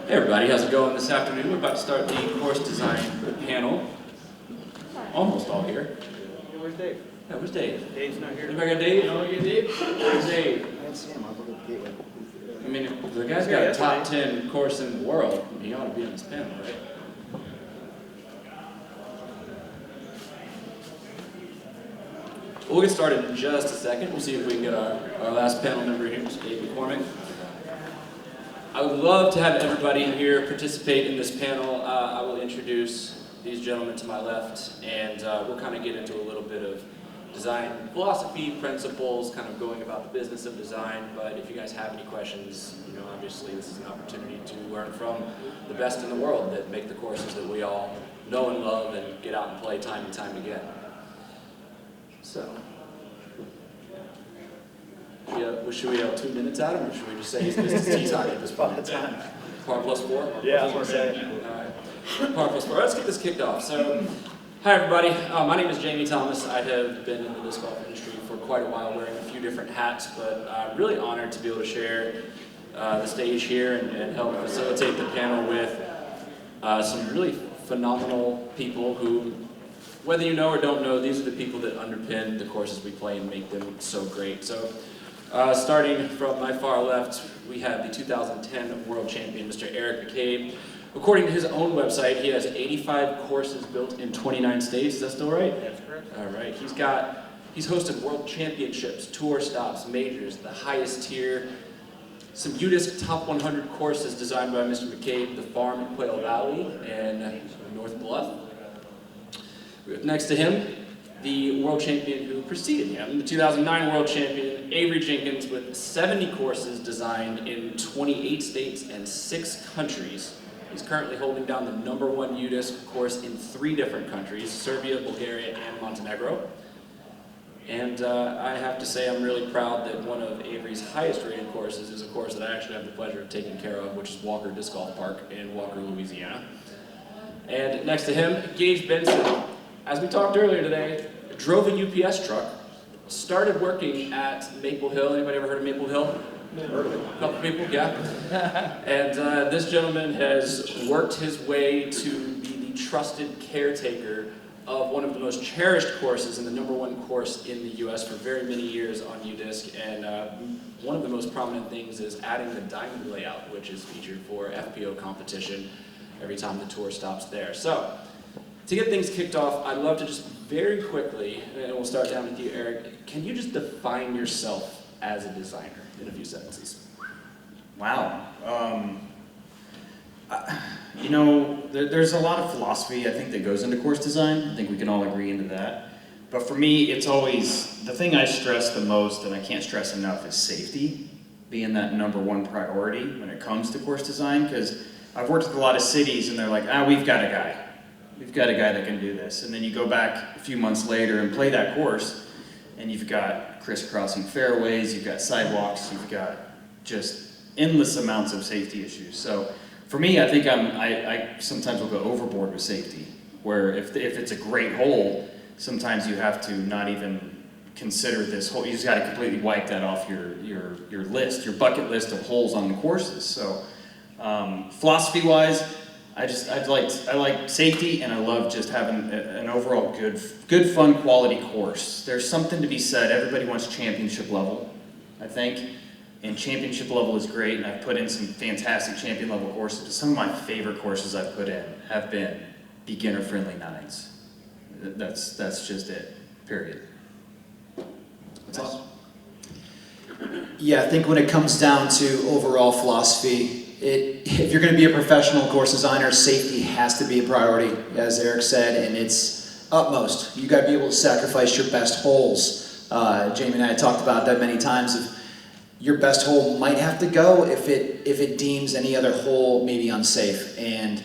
Hey everybody, how's it going this afternoon? We're about to start the course design panel. Almost all here. Hey, where's Dave? Yeah, where's Dave? Dave's not here. Anybody got Dave? No, you Dave? Where's Dave? I didn't see him. I was looking at the gateway. I mean, if the guy's got a top 10 course in the world, he ought to be on this panel, right? We'll get started in just a second. We'll see if we can get our last panel member here, Mr. McCormack. I would love to have everybody here participate in this panel. I will introduce these gentlemen to my left, and we'll kind of get into a little bit of design philosophy, principles, kind of going about the business of design. But if you guys have any questions, you know, obviously this is an opportunity to learn from the best in the world that make the courses that we all know and love and get out and play time and time again. So, should we have 2 minutes out of him, or should we just say he's business tea talk at this point in time? Par plus 4? Yeah, I was going to say. All right. Par plus 4. Let's get this kicked off. So, hi everybody. My name is Jamie Thomas. I have been in the disc golf industry for quite a while, wearing a few different hats, but I'm really honored to be able to share the stage here and help facilitate the panel with some really phenomenal people who, whether you know or don't know, these are the people that underpin the courses we play and make them so great. So, starting from my far left, we have the 2010 World Champion, Mr. McCabe. According to his own website, he has 85 courses built in 29 states. Is that still right? That's correct. All right. He's hosted World Championships, tour stops, majors, the highest tier, some UDisc top 100 courses designed by Mr. McCabe, the farm in Quail Valley and North Bluff. Next to him, the world champion who preceded him, the 2009 world champion, Avery Jenkins, with 70 courses designed in 28 states and 6 countries. He's currently holding down the #1 UDisc course in 3 different countries, Serbia, Bulgaria, and Montenegro. And I have to say I'm really proud that one of Avery's highest rated courses is a course that I actually have the pleasure of taking care of, which is Walker Disc Golf Park in Walker, Louisiana. And next to him, Gage Benson. As we talked earlier today, drove a UPS truck, started working at Maple Hill. Anybody ever heard of Maple Hill? Heard of it. A couple people, yeah. And this gentleman has worked his way to be the trusted caretaker of one of the most cherished courses and the #1 course in the US for very many years on UDisc. And one of the most prominent things is adding the diamond layout, which is featured for FPO competition every time the tour stops there. So, to get things kicked off, I'd love to just very quickly, and we'll start down with you, Eric, can you just define yourself as a designer in a few sentences? Wow. You know, there's a lot of philosophy, I think, that goes into course design. I think we can all agree into that. But for me, it's always, the thing I stress the most, and I can't stress enough, is safety being that #1 priority when it comes to course design. Because I've worked with a lot of cities, and they're like, we've got a guy. We've got a guy that can do this. And then you go back a few months later and play that course, and you've got crisscrossing fairways, you've got sidewalks, you've got just endless amounts of safety issues. So for me, I think I sometimes will go overboard with safety, where if it's a great hole, sometimes you have to not even consider this hole. You just got to completely wipe that off your list, your bucket list of holes on the courses. So philosophy-wise, I like safety, and I love just having an overall good, fun, quality course. There's something to be said. Everybody wants championship level, I think, and championship level is great. And I've put in some fantastic champion level courses. But some of my favorite courses I've put in have been beginner-friendly 9s. That's just it. Period. That's awesome. Yeah, I think when it comes down to overall philosophy, if you're going to be a professional course designer, safety has to be a priority, as Eric said, and it's utmost. You got to be able to sacrifice your best holes. Jamie and I have talked about that many times. If your best hole might have to go if it deems any other hole maybe unsafe. And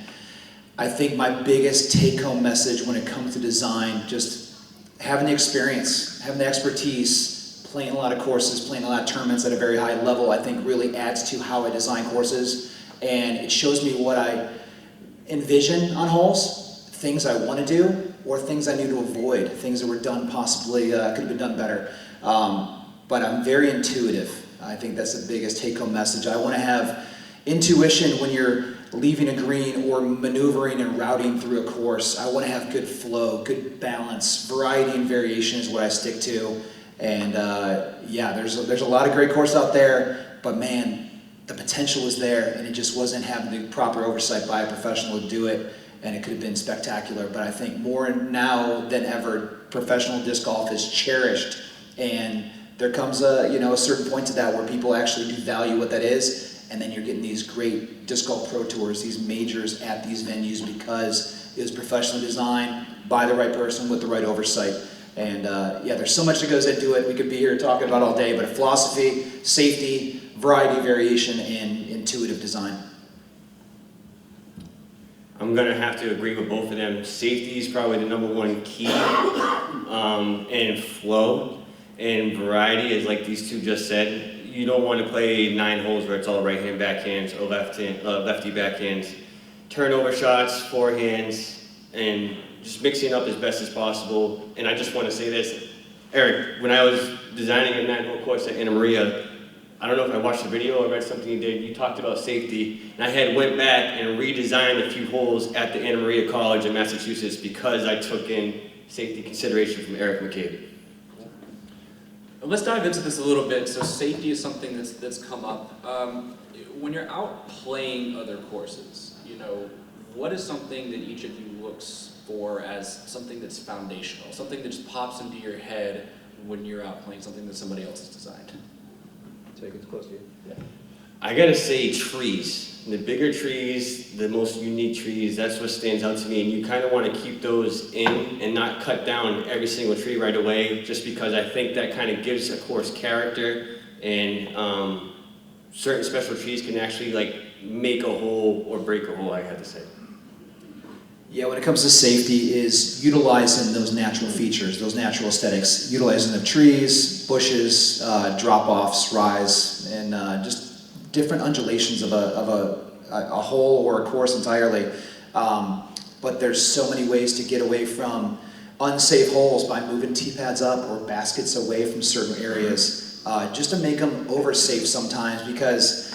I think my biggest take-home message when it comes to design, just having the experience, having the expertise, playing a lot of courses, playing a lot of tournaments at a very high level, I think really adds to how I design courses. And it shows me what I envision on holes, things I want to do, or things I need to avoid, things that were done possibly, could have been done better. But I'm very intuitive. I think that's the biggest take-home message. I want to have intuition when you're leaving a green or maneuvering and routing through a course, I want to have good flow, good balance. Variety and variation is what I stick to. And yeah, there's a lot of great courses out there, but man, the potential was there, and it just wasn't having the proper oversight by a professional to do it, and it could have been spectacular. But I think more now than ever, professional disc golf is cherished, and there comes a certain point to that where people actually do value what that is, and then you're getting these great disc golf pro tours, these majors at these venues because it was professionally designed by the right person with the right oversight. And yeah, there's so much that goes into it. We could be here talking about all day, but philosophy, safety, variety, variation, and intuitive design. I'm gonna have to agree with both of them. Safety is probably the number one key, and flow and variety, as like these two just said. You don't want to play 9 holes where it's all right hand backhands or lefty backhands. Turnover shots, forehands, and just mixing up as best as possible. And I just want to say this, Eric, when I was designing a 9-hole course at Anna Maria, I don't know if I watched the video or read something you did, you talked about safety, and I went back and redesigned a few holes at the Anna Maria College in Massachusetts because I took in safety consideration from Eric McCabe. Let's dive into this a little bit. So safety is something that's come up. When you're out playing other courses, what is something that each of you looks for as something that's foundational, something that just pops into your head when you're out playing something that somebody else has designed? So it gets close to you. Yeah. I gotta say trees. The bigger trees, the most unique trees, that's what stands out to me. And you kind of want to keep those in and not cut down every single tree right away, just because I think that kind of gives a course character, and certain special trees can actually like make a hole or break a hole, I have to say. Yeah, when it comes to safety is utilizing those natural features, those natural aesthetics, utilizing the trees, bushes, drop-offs, rise, and just different undulations of a hole or a course entirely. But there's so many ways to get away from unsafe holes by moving tee pads up or baskets away from certain areas, just to make them over-safe sometimes, because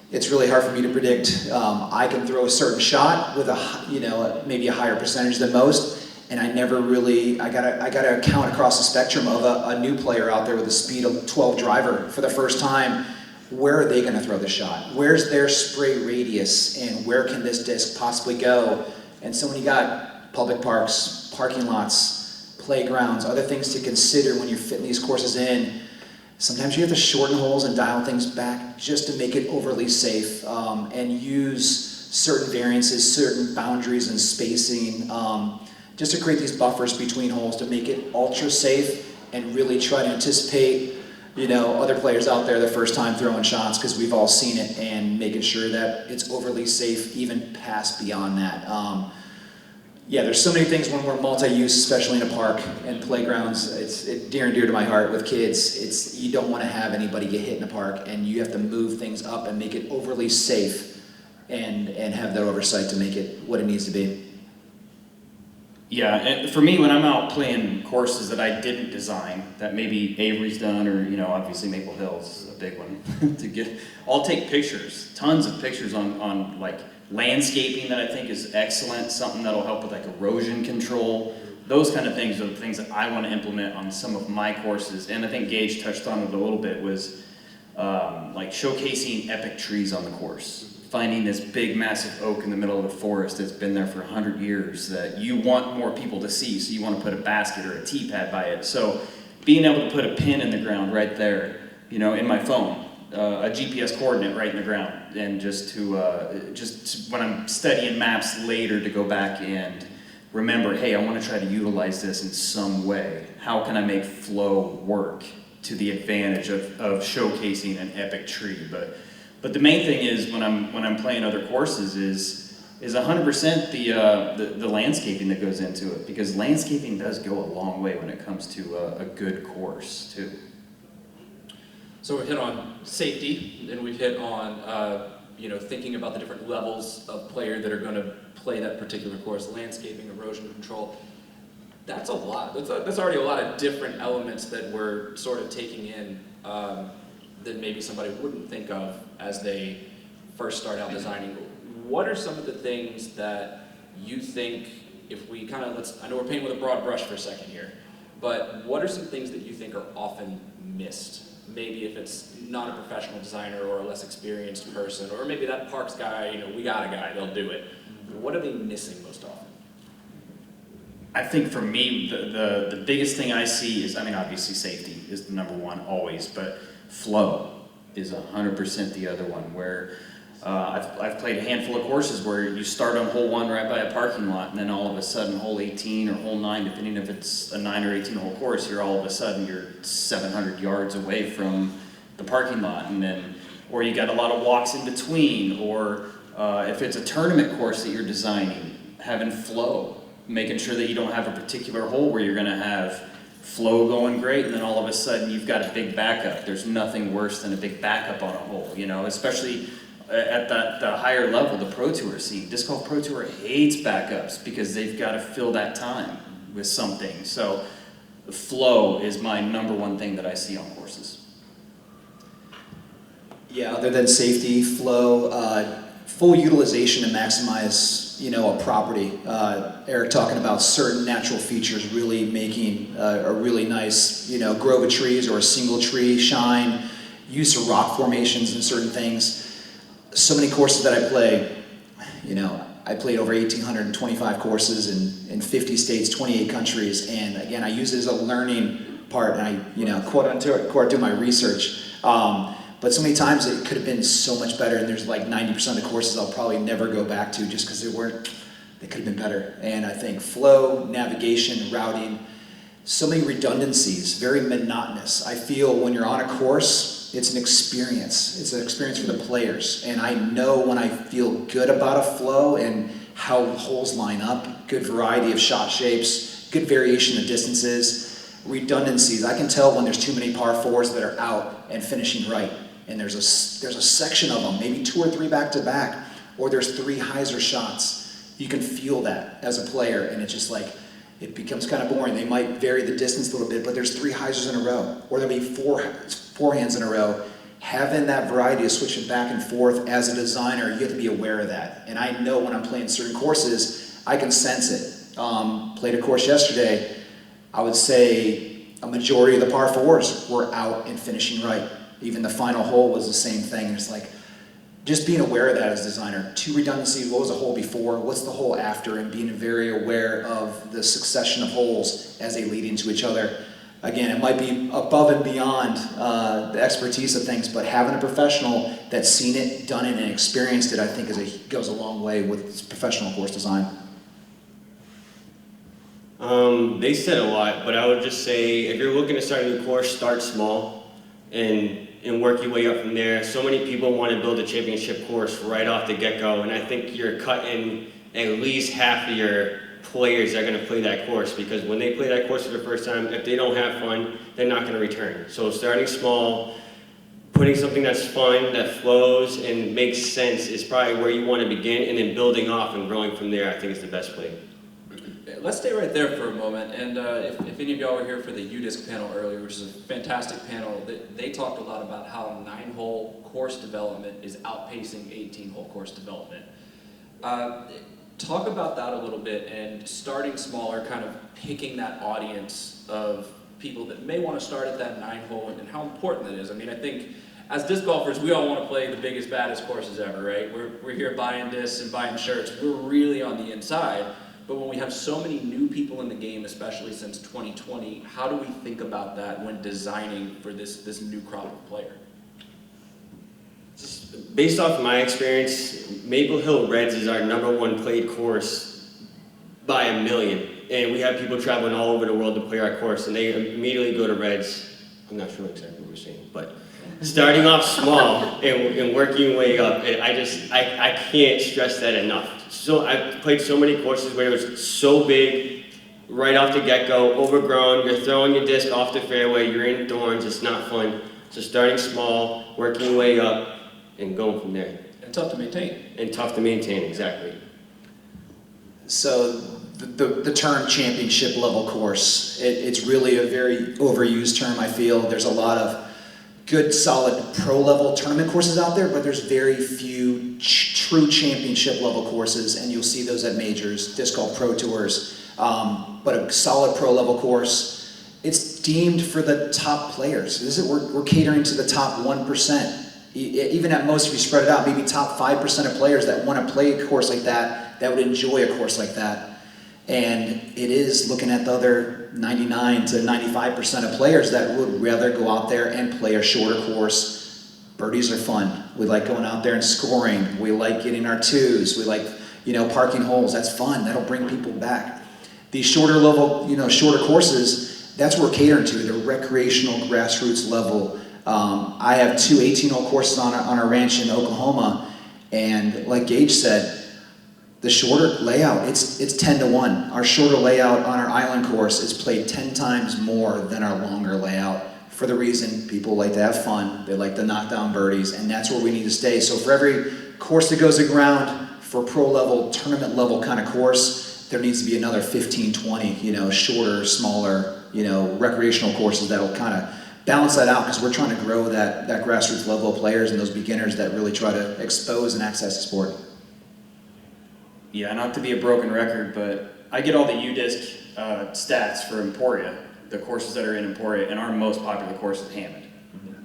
it's really hard for me to predict. I can throw a certain shot with maybe a higher percentage than most, and I gotta count across the spectrum of a new player out there with a speed of 12 driver for the first time. Where are they gonna throw the shot? Where's their spray radius, and where can this disc possibly go? And so when you got public parks, parking lots, playgrounds, other things to consider when you're fitting these courses in, sometimes you have to shorten holes and dial things back just to make it overly safe, and use certain variances, certain boundaries and spacing, just to create these buffers between holes to make it ultra safe and really try to anticipate other players out there the first time throwing shots, because we've all seen it, and making sure that it's overly safe even past beyond that. Yeah, there's so many things when we're multi-use, especially in a park and playgrounds. It's dear and dear to my heart with kids. You don't want to have anybody get hit in a park, and you have to move things up and make it overly safe, and have that oversight to make it what it needs to be. Yeah, and for me, when I'm out playing courses that I didn't design, that maybe Avery's done, or obviously Maple Hills is a big one I'll take pictures, tons of pictures on like landscaping that I think is excellent, something that'll help with like erosion control. Those kind of things are the things that I want to implement on some of my courses. And I think Gage touched on it a little bit, was like showcasing epic trees on the course. Finding this big massive oak in the middle of the forest that's been there for 100 years that you want more people to see, so you want to put a basket or a tee pad by it. So being able to put a pin in the ground right there, in my phone, a GPS coordinate right in the ground, and just when I'm studying maps later to go back and remember, hey, I want to try to utilize this in some way. How can I make flow work to the advantage of showcasing an epic tree? But the main thing is when I'm playing other courses is 100% the landscaping that goes into it, because landscaping does go a long way when it comes to a good course too. So we've hit on safety, and we've hit on thinking about the different levels of player that are going to play that particular course, landscaping, erosion control. That's a lot. That's already a lot of different elements that we're sort of taking in that maybe somebody wouldn't think of as they first start out designing. what are some of the things that you think, if we kind of, I know we're painting with a broad brush for a second here, but what are some things that you think are often missed? Maybe if it's not a professional designer or a less experienced person, or maybe that parks guy, you know, we got a guy, they'll do it. What are they missing most often? I think for me, the biggest thing I see is, I mean, obviously safety is the number one always, but flow is 100% the other one, where I've played a handful of courses where you start on hole 1 right by a parking lot, and then all of a sudden hole 18 or hole 9, depending if it's a 9 or 18 hole course, you're all of a sudden you're 700 yards away from the parking lot, and then, or you got a lot of walks in between, or if it's a tournament course that you're designing, having flow, making sure that you don't have a particular hole where you're going to have flow going great, and then all of a sudden you've got a big backup. There's nothing worse than a big backup on a hole, you know, especially at the higher level, the Pro Tour scene. Disc Golf Pro Tour hates backups because they've got to fill that time with something. So flow is my number one thing that I see on courses. Yeah, other than safety, flow, full utilization to maximize, you know, a property. Eric talking about certain natural features really making a really nice, you know, grove of trees or a single tree shine, use of rock formations and certain things. So many courses that I play, you know, I played over 1,825 courses in 50 states, 28 countries, and again, I use it as a learning part, and I, you know, quote unquote, do my research. But so many times it could have been so much better, and there's like 90% of the courses I'll probably never go back to just because they could have been better. And I think flow, navigation, routing, so many redundancies, very monotonous. I feel when you're on a course, it's an experience. It's an experience for the players. And I know when I feel good about a flow and how holes line up, good variety of shot shapes, good variation of distances, redundancies. I can tell when there's too many par 4s that are out and finishing right. And there's a section of them, maybe 2 or 3 back to back, or there's 3 hyzer shots. You can feel that as a player, and it's just like, it becomes kind of boring. They might vary the distance a little bit, but there's 3 hyzers in a row, or there'll be 4 forehands in a row. Having that variety of switching back and forth as a designer, you have to be aware of that. And I know when I'm playing certain courses, I can sense it. Played a course yesterday, I would say a majority of the par 4s were out and finishing right. Even the final hole was the same thing. It's like, just being aware of that as a designer. 2 redundancies, what was the hole before, what's the hole after, and being very aware of the succession of holes as they lead into each other. Again, it might be above and beyond the expertise of things, but having a professional that's seen it, done it, and experienced it, I think goes a long way with professional course design. They said a lot, but I would just say, if you're looking to start a new course, start small and work your way up from there. So many people want to build a championship course right off the get-go, and I think you're cutting at least half of your players that are going to play that course, because when they play that course for the first time, if they don't have fun, they're not going to return. So starting small, putting something that's fun, that flows and makes sense is probably where you want to begin, and then building off and growing from there, I think is the best play. Let's stay right there for a moment, and if any of y'all were here for the UDisc panel earlier, which is a fantastic panel, they talked a lot about how 9-hole course development is outpacing 18-hole course development. Talk about that a little bit, and starting smaller, kind of picking that audience of people that may want to start at that 9-hole, and how important that is. I mean, I think as disc golfers, we all want to play the biggest, baddest courses ever, right? We're here buying discs and buying shirts. We're really on the inside. But when we have so many new people in the game, especially since 2020, how do we think about that when designing for this new crop of player? Just based off of my experience, Maple Hill Reds is our #1 played course by a million. And we have people traveling all over the world to play our course, and they immediately go to Reds. I'm not sure exactly what we're saying, but starting off small and working your way up, I can't stress that enough. So I've played so many courses where it was so big, right off the get-go, overgrown, you're throwing your disc off the fairway, you're in thorns, it's not fun. So starting small, working your way up, and going from there. And tough to maintain. And tough to maintain, exactly. So the term championship level course, it's really a very overused term, I feel. There's a lot of good, solid pro-level tournament courses out there, but there's very few true championship level courses, and you'll see those at majors, disc golf pro tours. But a solid pro-level course, it's deemed for the top players. We're catering to the top 1%. Even at most, if you spread it out, maybe top 5% of players that want to play a course like that would enjoy a course like that. And it is looking at the other 99 to 95% of players that would rather go out there and play a shorter course. Birdies are fun. We like going out there and scoring. We like getting our twos. We like, parking holes. That's fun. That'll bring people back. These shorter level, shorter courses, that's what we're catering to, the recreational grassroots level. I have 2 18-hole courses on our ranch in Oklahoma, and like Gage said, the shorter layout, it's 10-1. Our shorter layout on our island course is played 10 times more than our longer layout for the reason people like to have fun, they like to knock down birdies, and that's where we need to stay. So for every course that goes aground for pro level, tournament level kind of course, there needs to be another 15, 20, shorter, smaller, recreational courses that'll kind of balance that out, because we're trying to grow that grassroots level of players and those beginners that really try to expose and access the sport. Yeah, not to be a broken record, but I get all the UDisc stats for Emporia, the courses that are in Emporia, and our most popular course is Hammond.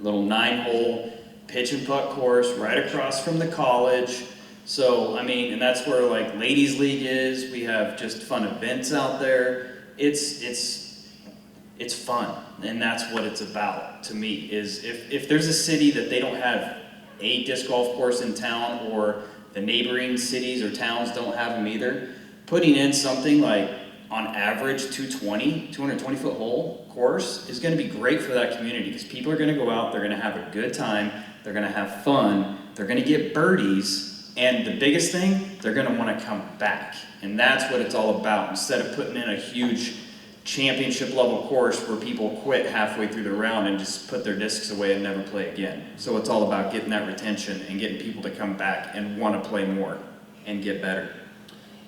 Little 9-hole pitch and putt course right across from the college. So, and that's where like Ladies League is. We have just fun events out there. It's fun, and that's what it's about to me, is if there's a city that they don't have a disc golf course in town, or the neighboring cities or towns don't have them either, putting in something like, on average, 220-foot hole course is going to be great for that community, because people are going to go out, they're going to have a good time, they're going to have fun, they're going to get birdies, and the biggest thing, they're going to want to come back. And that's what it's all about, instead of putting in a huge championship level course where people quit halfway through the round and just put their discs away and never play again. So it's all about getting that retention and getting people to come back and want to play more and get better.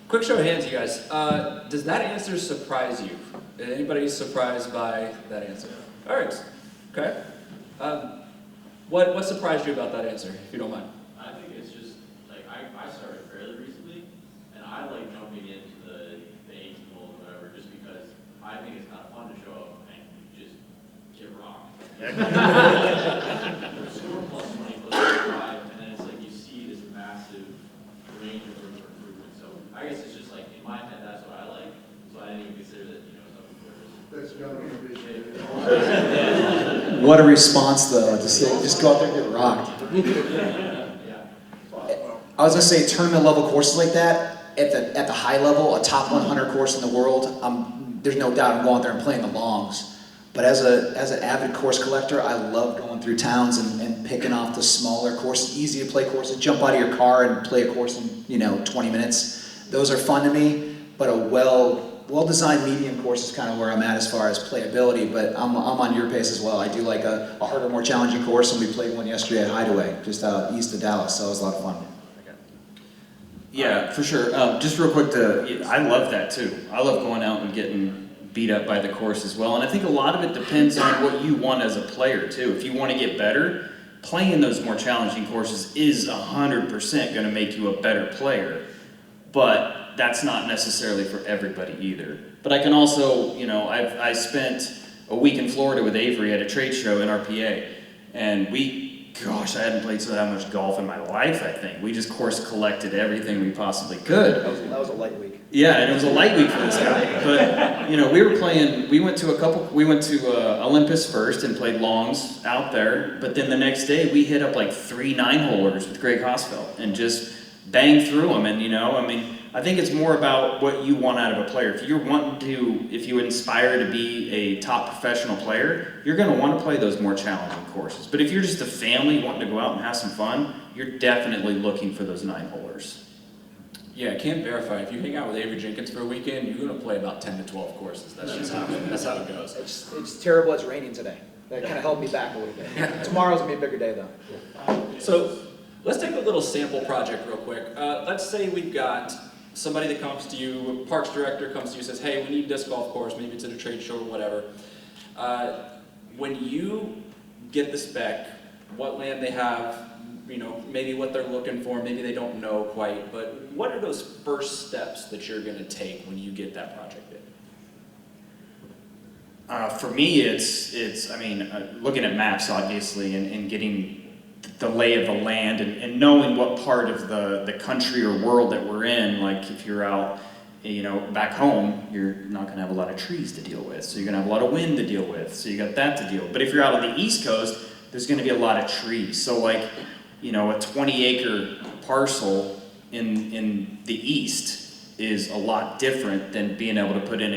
Quick show of hands, you guys. Does that answer surprise you? Is anybody surprised by that answer? All right. Okay. What surprised you about that answer, if you don't mind? I think it's just, like, I started fairly recently, and I like jumping into the 18 holes or whatever, just because I think it's kind of fun to show up and just get rocked. Score plus money plus 5, and then it's like you see this massive range of room for improvement. So I guess it's just like, in my head, that's what I like. So I didn't even consider that, something for What a response, though, to say, just go out there and get rocked. I was going to say, tournament level courses like that, at the high level, a top 100 course in the world, there's no doubt I'm going out there and playing the longs. But as an avid course collector, I love going through towns and picking off the smaller courses, easy to play courses. Jump out of your car and play a course in 20 minutes. Those are fun to me, but a well-designed medium course is kind of where I'm at as far as playability, but I'm on your pace as well. I do like a harder, more challenging course, and we played one yesterday at Hideaway, just out east of Dallas, so it was a lot of fun. Yeah, for sure. Just real quick, I love that too. I love going out and getting beat up by the course as well, and I think a lot of it depends on what you want as a player too. If you want to get better, playing those more challenging courses is 100% going to make you a better player, but that's not necessarily for everybody either. But I can also, I spent a week in Florida with Avery at a trade show in RPA, and I hadn't played so that much golf in my life, I think. We just course collected everything we possibly could. That was a light week. Yeah, and it was a light week for this guy. But, we went to Olympus first and played longs out there, but then the next day we hit up like 3 9-holers with Greg Hosfeld and just banged through them. And, I think it's more about what you want out of a player. If you inspire to be a top professional player, you're going to want to play those more challenging courses. But if you're just a family wanting to go out and have some fun, you're definitely looking for those 9-holers. Yeah, I can't verify. If you hang out with Avery Jenkins for a weekend, you're going to play about 10 to 12 courses. That's just how it goes. It's terrible. It's raining today. That kind of held me back a little bit. Tomorrow's gonna be a bigger day though. So let's take a little sample project real quick. Let's say we've got somebody that comes to you, a parks director comes to you and says, hey, we need a disc golf course, maybe it's at a trade show or whatever. When you get the spec, what land they have, you know, maybe what they're looking for, maybe they don't know quite, but what are those first steps that you're gonna take when you get that project in? For me, it's I mean, looking at maps, obviously, and getting the lay of the land and knowing what part of the country or world that we're in. Like if you're out, you know, back home, you're not gonna have a lot of trees to deal with. So you're gonna have a lot of wind to deal with. So you got that to deal with. But if you're out on the East Coast, there's gonna be a lot of trees. So like, you know, a 20-acre parcel in the East is a lot different than being able to put in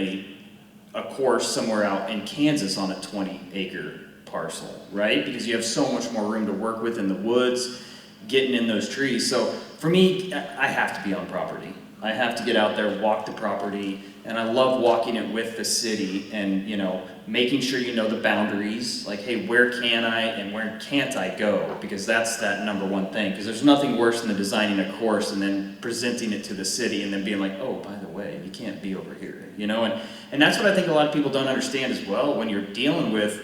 a course somewhere out in Kansas on a 20-acre parcel, right? Because you have so much more room to work with in the woods, getting in those trees. So for me, I have to be on property. I have to get out there, walk the property, and I love walking it with the city and, you know, making sure you know the boundaries, like, hey, where can I and where can't I go? Because that's that number one thing. Because there's nothing worse than designing a course and then presenting it to the city and then being like, oh, by the way, you can't be over here, you know? And that's what I think a lot of people don't understand as well when you're dealing with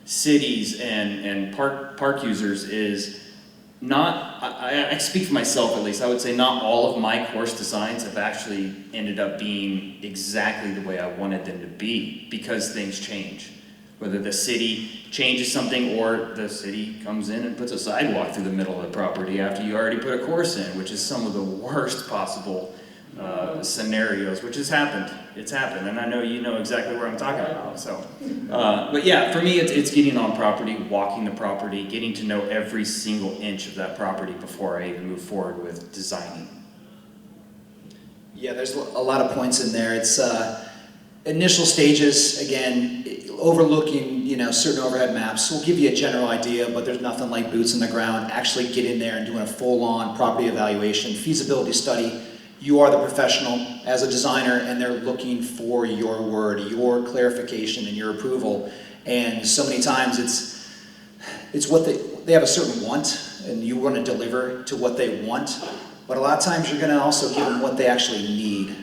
cities and park users is not, I speak for myself at least, I would say not all of my course designs have actually ended up being exactly the way I wanted them to be because things change. Whether the city changes something or the city comes in and puts a sidewalk through the middle of the property after you already put a course in, which is some of the worst possible scenarios, which has happened. It's happened, and I know you know exactly where I'm talking about. So, but yeah, for me, it's getting on property, walking the property, getting to know every single inch of that property before I even move forward with designing. Yeah, there's a lot of points in there. It's initial stages, again, overlooking, you know, certain overhead maps will give you a general idea, but there's nothing like boots in the ground, actually getting there and doing a full-on property evaluation, feasibility study. You are the professional as a designer, and they're looking for your word, your clarification, and your approval. And so many times it's what they have a certain want, and you want to deliver to what they want. But a lot of times you're going to also give them what they actually need.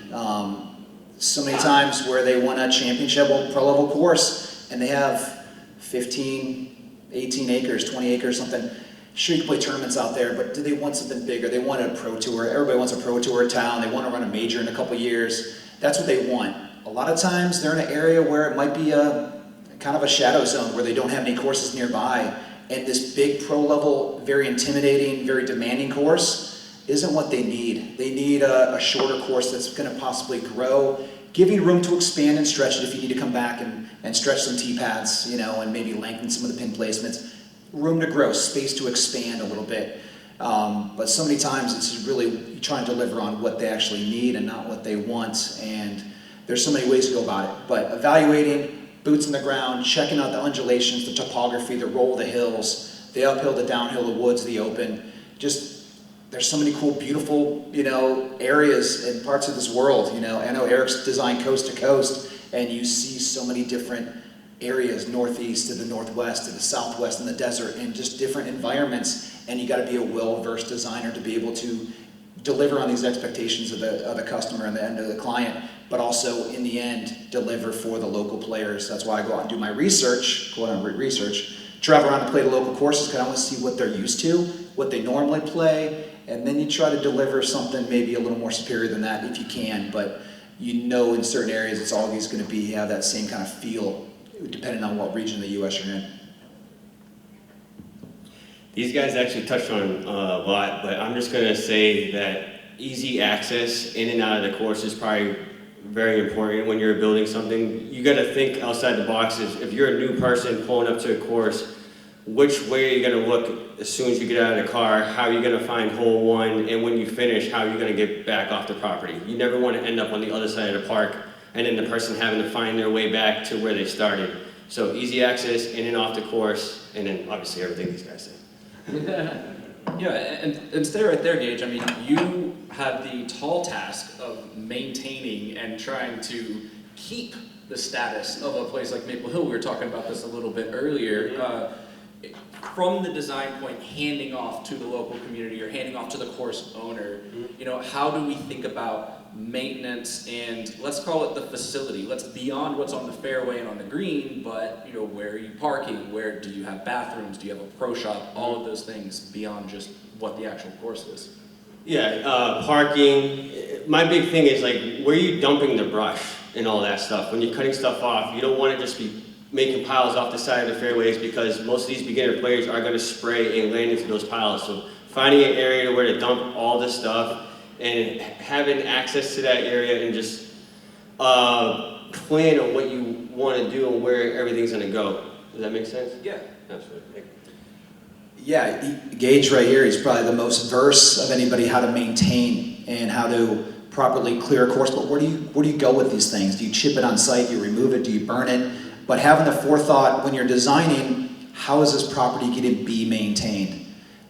So many times where they want a championship pro level course, and they have 15, 18 acres, 20 acres, something. Sure, you can play tournaments out there, but do they want something bigger? They want a pro tour. Everybody wants a pro tour town. They want to run a major in a couple years. That's what they want. A lot of times they're in an area where it might be a kind of a shadow zone where they don't have any courses nearby. And this big pro level, very intimidating, very demanding course isn't what they need. They need a shorter course that's going to possibly grow, giving room to expand and stretch it if you need to come back and stretch some tee pads, you know, and maybe lengthen some of the pin placements. Room to grow, space to expand a little bit. But so many times it's really trying to deliver on what they actually need and not what they want. And there's so many ways to go about it. But evaluating, boots in the ground, checking out the undulations, the topography, the roll of the hills, the uphill, the downhill, the woods, the open. Just, there's so many cool, beautiful, you know, areas and parts of this world. You know, I know Eric's designed coast to coast, and you see so many different areas, northeast to the northwest to the southwest in the desert, and just different environments. And you got to be a well-versed designer to be able to deliver on these expectations of the customer and the end of the client, but also in the end deliver for the local players. That's why I go out and do my research, travel around and play the local courses because I want to see what they're used to, what they normally play, and then you try to deliver something maybe a little more superior than that if you can. But you know, in certain areas it's always going to have that same kind of feel, depending on what region of the U.S. you're in. These guys actually touched on a lot, but I'm just going to say that easy access in and out of the course is probably very important when you're building something. You got to think outside the box. If you're a new person pulling up to a course, which way are you going to look as soon as you get out of the car? How are you going to find hole one? And when you finish, how are you going to get back off the property? You never want to end up on the other side of the park and then the person having to find their way back to where they started. So easy access in and off the course, and then obviously everything these guys say. Yeah, and stay right there, Gage. I mean, you have the tall task of maintaining and trying to keep the status of a place like Maple Hill. We were talking about this a little bit earlier. From the design point, handing off to the local community or handing off to the course owner, you know, how do we think about maintenance, and let's call it the facility. Let's beyond what's on the fairway and on the green, but where are you parking? Where do you have bathrooms? Do you have a pro shop? All of those things beyond just what the actual course is. Yeah, parking. My big thing is like, where are you dumping the brush and all that stuff? When you're cutting stuff off, you don't want to just be making piles off the side of the fairways, because most of these beginner players are going to spray and land into those piles. So finding an area where to dump all this stuff and having access to that area and just plan on what you want to do and where everything's going to go. Does that make sense? Yeah. Absolutely. Yeah, Gage right here, he's probably the most versed of anybody how to maintain and how to properly clear a course. But where do you go with these things? Do you chip it on site? Do you remove it? Do you burn it? But having the forethought when you're designing, how is this property going to be maintained?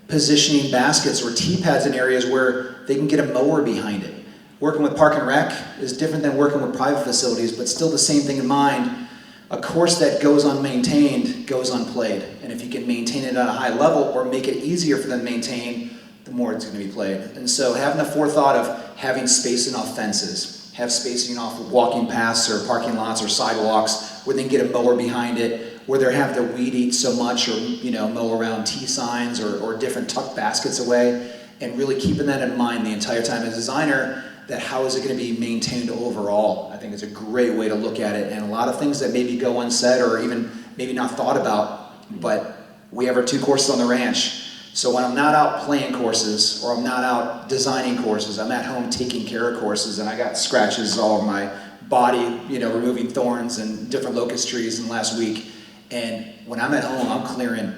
Positioning baskets or tee pads in areas where they can get a mower behind it. Working with Park and Rec is different than working with private facilities, but still the same thing in mind. A course that goes unmaintained goes unplayed. And if you can maintain it at a high level or make it easier for them to maintain, the more it's going to be played. And so having the forethought of having spacing off fences, have spacing off walking paths or parking lots or sidewalks where they can get a mower behind it, where they have to weed eat so much or mow around T signs or different tucked baskets away, and really keeping that in mind the entire time as a designer, that how is it going to be maintained overall. I think it's a great way to look at it, and a lot of things that maybe go unsaid or even maybe not thought about, but we have our 2 courses on the ranch. So when I'm not out playing courses or I'm not out designing courses, I'm at home taking care of courses, and I got scratches all over my body, removing thorns and different locust trees in the last week. And when I'm at home, I'm clearing,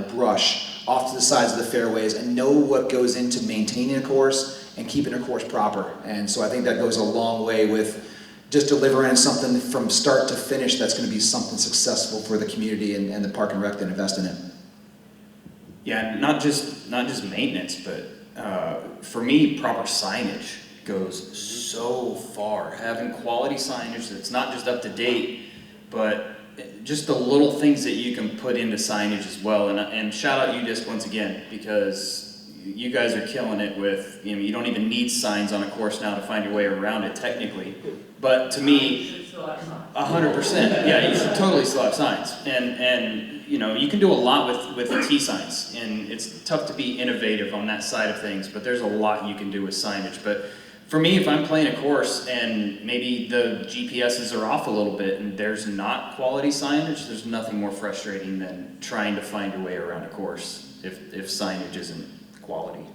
brush off to the sides of the fairways and know what goes into maintaining a course and keeping a course proper. And so I think that goes a long way with just delivering something from start to finish that's going to be something successful for the community and the Park and Rec that invest in it. Yeah, not just maintenance, but for me, proper signage goes so far. Having quality signage that's not just up to date, but just the little things that you can put into signage as well. And shout out UDisc once again, because you guys are killing it with, you don't even need signs on a course now to find your way around it technically. But to me, 100%, yeah, you should totally still have signs. And you can do a lot with the T signs, and it's tough to be innovative on that side of things, but there's a lot you can do with signage. But for me, if I'm playing a course and maybe the GPSs are off a little bit and there's not quality signage, there's nothing more frustrating than trying to find your way around a course if signage isn't quality.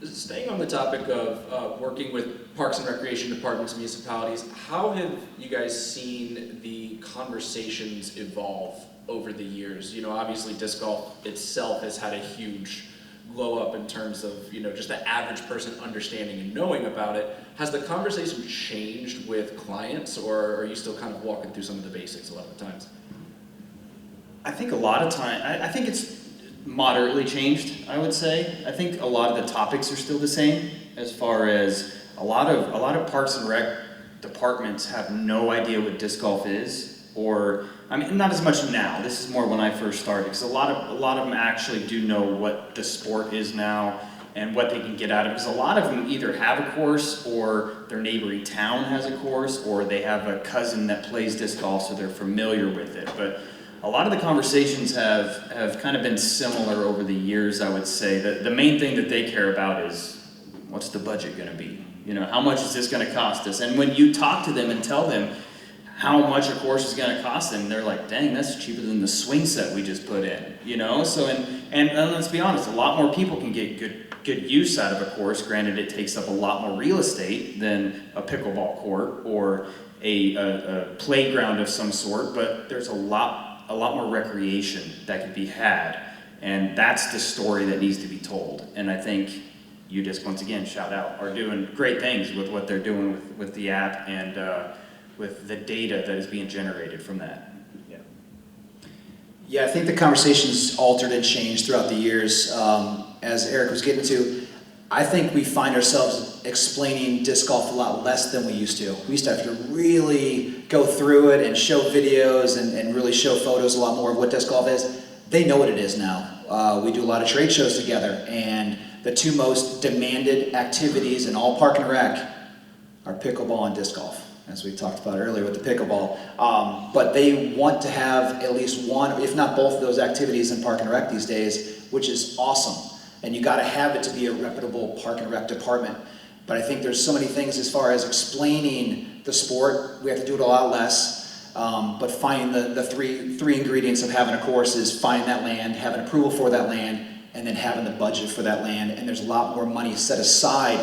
Staying on the topic of working with parks and recreation departments, municipalities, how have you guys seen the conversations evolve over the years? Obviously disc golf itself has had a huge glow up in terms of, just the average person understanding and knowing about it. Has the conversation changed with clients, or are you still kind of walking through some of the basics a lot of the times? I think a lot of time, I think it's moderately changed, I would say. I think a lot of the topics are still the same, as far as a lot of Parks and Rec departments have no idea what disc golf is, or, not as much now. This is more when I first started, because a lot of them actually do know what the sport is now and what they can get out of it. Because a lot of them either have a course, or their neighboring town has a course, or they have a cousin that plays disc golf, so they're familiar with it. But a lot of the conversations have kind of been similar over the years, I would say. The main thing that they care about is, what's the budget going to be? How much is this going to cost us? And when you talk to them and tell them how much a course is going to cost them, they're like, dang, that's cheaper than the swing set we just put in, So, and let's be honest, a lot more people can get good use out of a course. Granted, it takes up a lot more real estate than a pickleball court or a playground of some sort, but there's a lot more recreation that can be had, and that's the story that needs to be told. And I think UDisc, once again, shout out, are doing great things with what they're doing with the app and with the data that is being generated from that. Yeah, I think the conversation's altered and changed throughout the years. As Eric was getting to, I think we find ourselves explaining disc golf a lot less than we used to. We used to have to really go through it and show videos and really show photos a lot more of what disc golf is. They know what it is now. We do a lot of trade shows together, and the 2 most demanded activities in all Park and Rec are pickleball and disc golf, as we talked about earlier with the pickleball. But they want to have at least one, if not both of those activities in Park and Rec these days, which is awesome. And you gotta have it to be a reputable Park and Rec department. But I think there's so many things as far as explaining the sport, we have to do it a lot less. But finding the three ingredients of having a course is finding that land, having approval for that land, and then having the budget for that land. And there's a lot more money set aside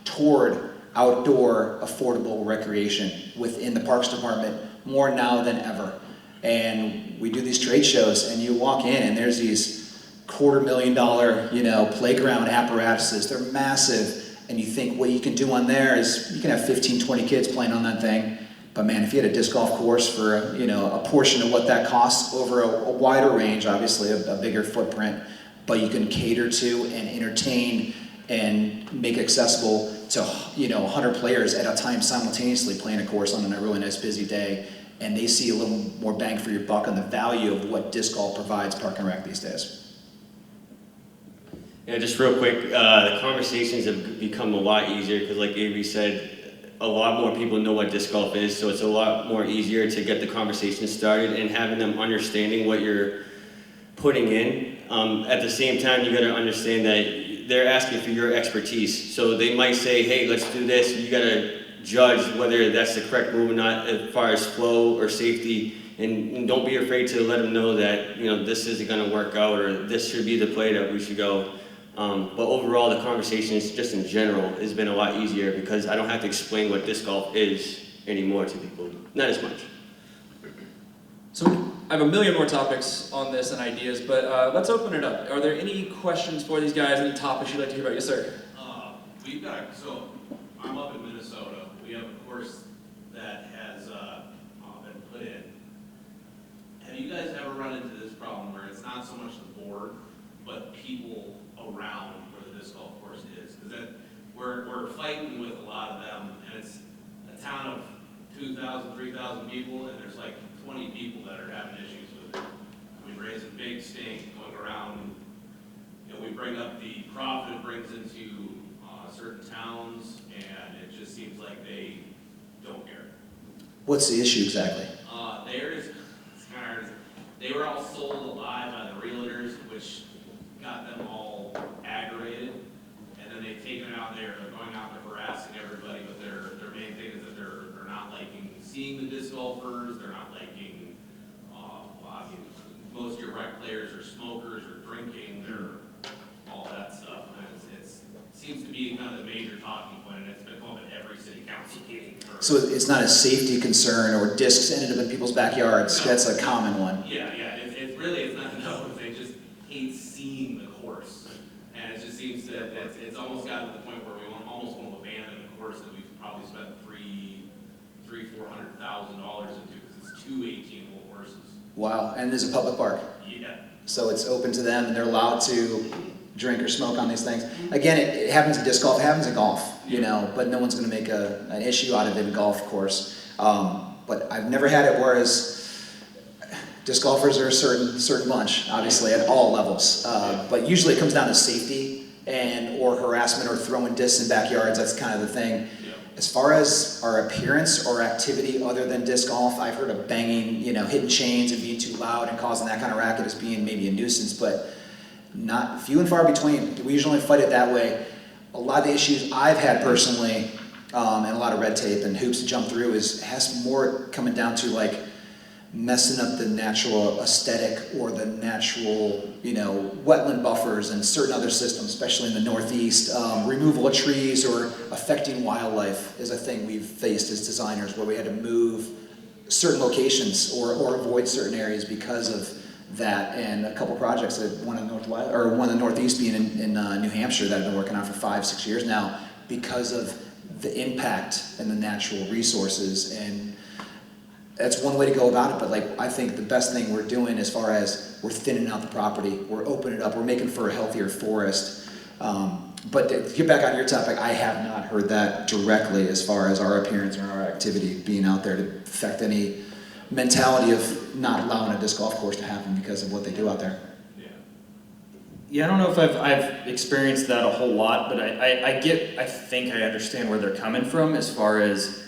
toward outdoor affordable recreation within the Parks Department, more now than ever. And we do these trade shows and you walk in and there's these $250,000, playground apparatuses. They're massive. And you think what you can do on there is you can have 15, 20 kids playing on that thing. But man, if you had a disc golf course for a portion of what that costs over a wider range, obviously a bigger footprint, but you can cater to and entertain and make accessible to 100 players at a time simultaneously playing a course on a really nice busy day, and they see a little more bang for your buck on the value of what disc golf provides Park and Rec these days. Yeah, just real quick, the conversations have become a lot easier because like Avery said, a lot more people know what disc golf is, so it's a lot more easier to get the conversation started and having them understanding what you're putting in. At the same time, you got to understand that they're asking for your expertise. So they might say, hey, let's do this. You got to judge whether that's the correct move or not as far as flow or safety. And don't be afraid to let them know that, this isn't going to work out or this should be the play that we should go. But overall, the conversation is just in general has been a lot easier because I don't have to explain what disc golf is anymore to people. Not as much. So I have a million more topics on this and ideas, but let's open it up. Are there any questions for these guys? Any topics you'd like to hear about? Yes, sir. So I'm up in Minnesota. We have a course that has been put in. Have you guys ever run into this problem where it's not so much the board, but people around where the disc golf course is? Because we're fighting with a lot of them, and it's a town of 2,000, 3,000 people, and there's like 20 people that are having issues with it. I mean, raising big stink, going around, we bring up the profit it brings into certain towns, and it just seems like they don't care. What's the issue exactly? It's kind of hard. They were all sold alive by the realtors, which got them all aggravated, and then they've taken it out there, they're going out there harassing everybody, but their main thing is that they're not liking seeing the disc golfers, they're not liking, most of your rec players are smokers or drinking, they're all that stuff, and it seems to be kind of the major talking point, and it's been come up at every city council meeting. So it's not a safety concern or discs ended up in people's backyards. No. That's a common one. Yeah, it's really, it's not, no, they just hate seeing the course, and it just seems that it's almost gotten to the point where we almost want to abandon a course that we've probably spent $400,000 into because it's two 18-hole courses. Wow, and there's a public park. Yeah. So it's open to them and they're allowed to drink or smoke on these things. Again, it happens in disc golf, it happens in golf, but no one's going to make an issue out of it in golf, of course. But I've never had it whereas disc golfers are a certain bunch, obviously, at all levels. But usually it comes down to safety or harassment or throwing discs in backyards. That's kind of the thing. As far as our appearance or activity other than disc golf, I've heard of banging, hitting chains and being too loud and causing that kind of racket as being maybe a nuisance, but not few and far between. We usually fight it that way. A lot of the issues I've had personally, and a lot of red tape and hoops to jump through has more coming down to like messing up the natural aesthetic or the natural, wetland buffers and certain other systems, especially in the Northeast. Removal of trees or affecting wildlife is a thing we've faced as designers where we had to move certain locations or avoid certain areas because of that. And a couple projects, one in the Northeast being in New Hampshire that I've been working on for 5-6 years now because of the impact and the natural resources. And that's one way to go about it, but I think the best thing we're doing as far as we're thinning out the property, we're opening it up, we're making for a healthier forest. But to get back on your topic, I have not heard that directly as far as our appearance or our activity being out there to affect any mentality of not allowing a disc golf course to happen because of what they do out there. Yeah, I don't know if I've experienced that a whole lot, but I think I understand where they're coming from as far as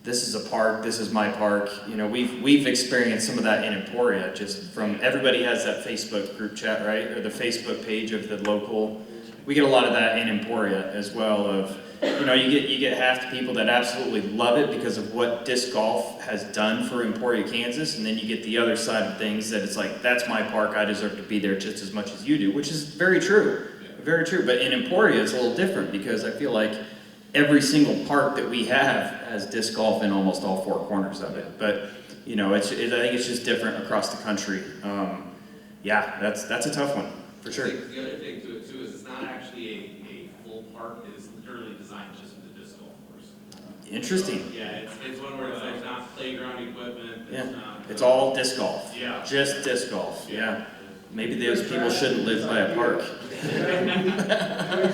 this is a park, this is my park. You know, we've experienced some of that in Emporia, just from everybody has that Facebook group chat, right? Or the Facebook page of the local. We get a lot of that in Emporia as well of, you know, you get half the people that absolutely love it because of what disc golf has done for Emporia, Kansas, and then you get the other side of things that it's like, that's my park, I deserve to be there just as much as you do, which is very true, very true. But in Emporia, it's a little different because I feel like every single park that we have has disc golf in almost all four corners of it. But, you know, I think it's just different across the country. Yeah, that's a tough one, for sure. I think the other thing to it too is it's not actually a full park, it is literally designed just for the disc golf course. Interesting. Yeah, it's one where there's not playground equipment, Yeah, there's not. it's all disc golf. Yeah. Just disc golf, yeah. Maybe those people shouldn't live by a park. Ways